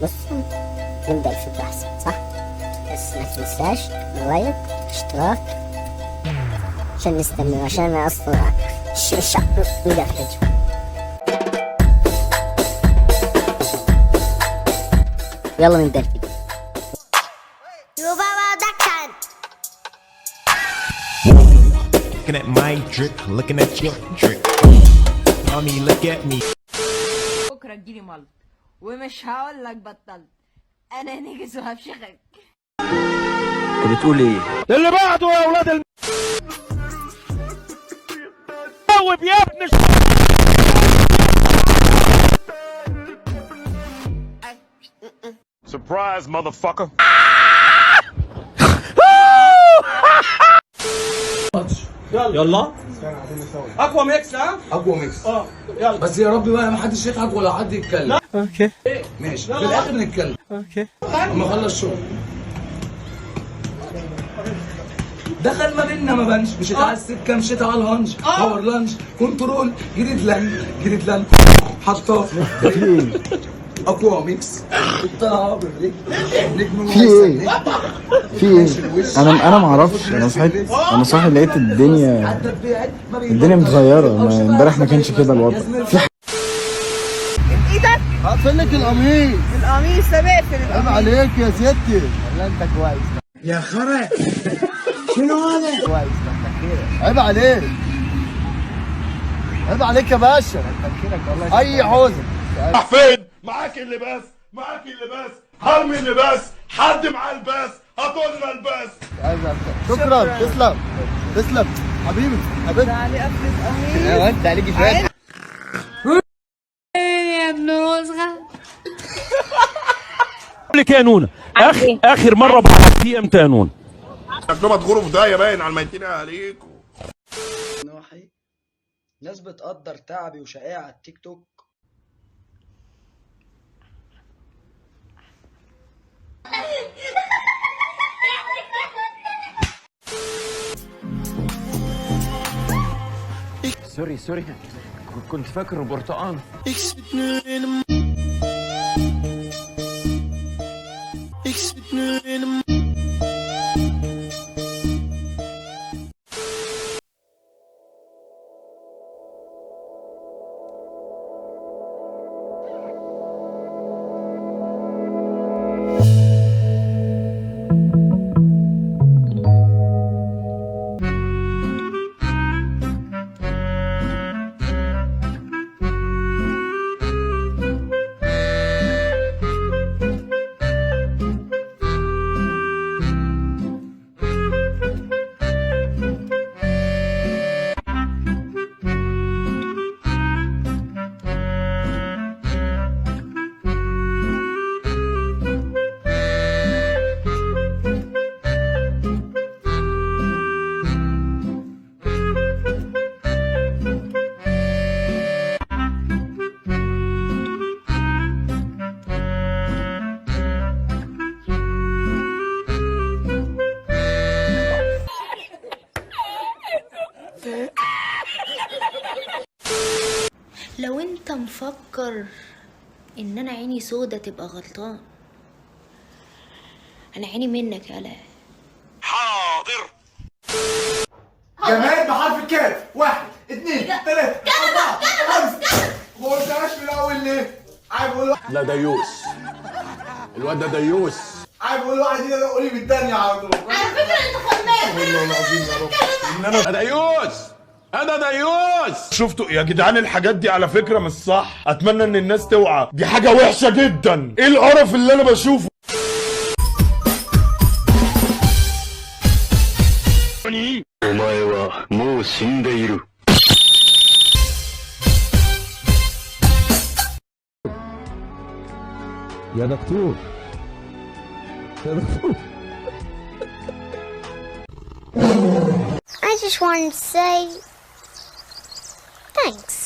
بص، نبدأ الفيديو أحسن صح؟ بس ما تنساش لايك اشتراك عشان نستمر، عشان أنا أصلا الشعب نبدأ الفيديو. يلا نبدأ الفيديو. Looking at my trick, looking at your trick. Mommy, look at me. بكره تجيلي ملط ومش هقول لك بطلت، انا نجس وهفشخك. انت بتقول ايه؟ اللي بعده يا اولاد جاوب يا ابن Surprise, motherfucker. يلا اقوى ميكس. ها اقوى ميكس. يلا بس يا رب بقى ما حدش يضحك ولا حد يتكلم. اوكي ماشي، في الاخر نتكلم اوكي. اما اخلص شغل. دخل ما بيننا ما بانش، مشيت على السكه، مشيت على الهنج، باور لانش، كنترول، جريد لان حطاه. اقوى ميكس. قطعها بالرجل، نجم في ايه؟ في ايه؟ انا ما اعرفش. انا صاحي لقيت الدنيا متغيره. امبارح ما كانش كده الوضع. في ايدك هقفل لك القميص سابق في عيب عليك يا ستي. والله أنت كويس. يا خرا شنو هذا؟ كويس عيب عليك. عيب عليك يا باشا. اي عوزه راح فين؟ معاك اللباس، معاك اللباس، هرمي اللباس، حد معاه الباس، هاتولنا الباس. شكرا. تسلم حبيبي علي قفلة قميص. وأنت عليكي شوية. يا ابن وسخة. لك يا نونا، اخر مره بعتي امتى يا نونا؟ شكلهم هتغوروا في داهيه باين على الميتين عليكم. نوحي ناس بتقدر تعبي وشقاية على التيك توك. سوري كنت فاكره برتقان. لو انت مفكر ان انا عيني سودة تبقى غلطان. انا عيني منك يالا. حاضر. جماد بحرف الكاف. 1 2 3 4 5. ما قلتهاش من الاول ليه؟ عايز اقول لا ديوس، الواد ده ديوس. عايز اقول واحد يقول قولي بالتانية على طول. على فكرة انت خدام. والله العظيم يا رب ان انا ديوس. انا ديوس. شفتوا يا جدعان الحاجات دي على فكره مش صح. اتمنى ان الناس توعى، دي حاجه وحشه جدا. ايه القرف اللي انا بشوفه؟ يا دكتور I just wanted to say thanks.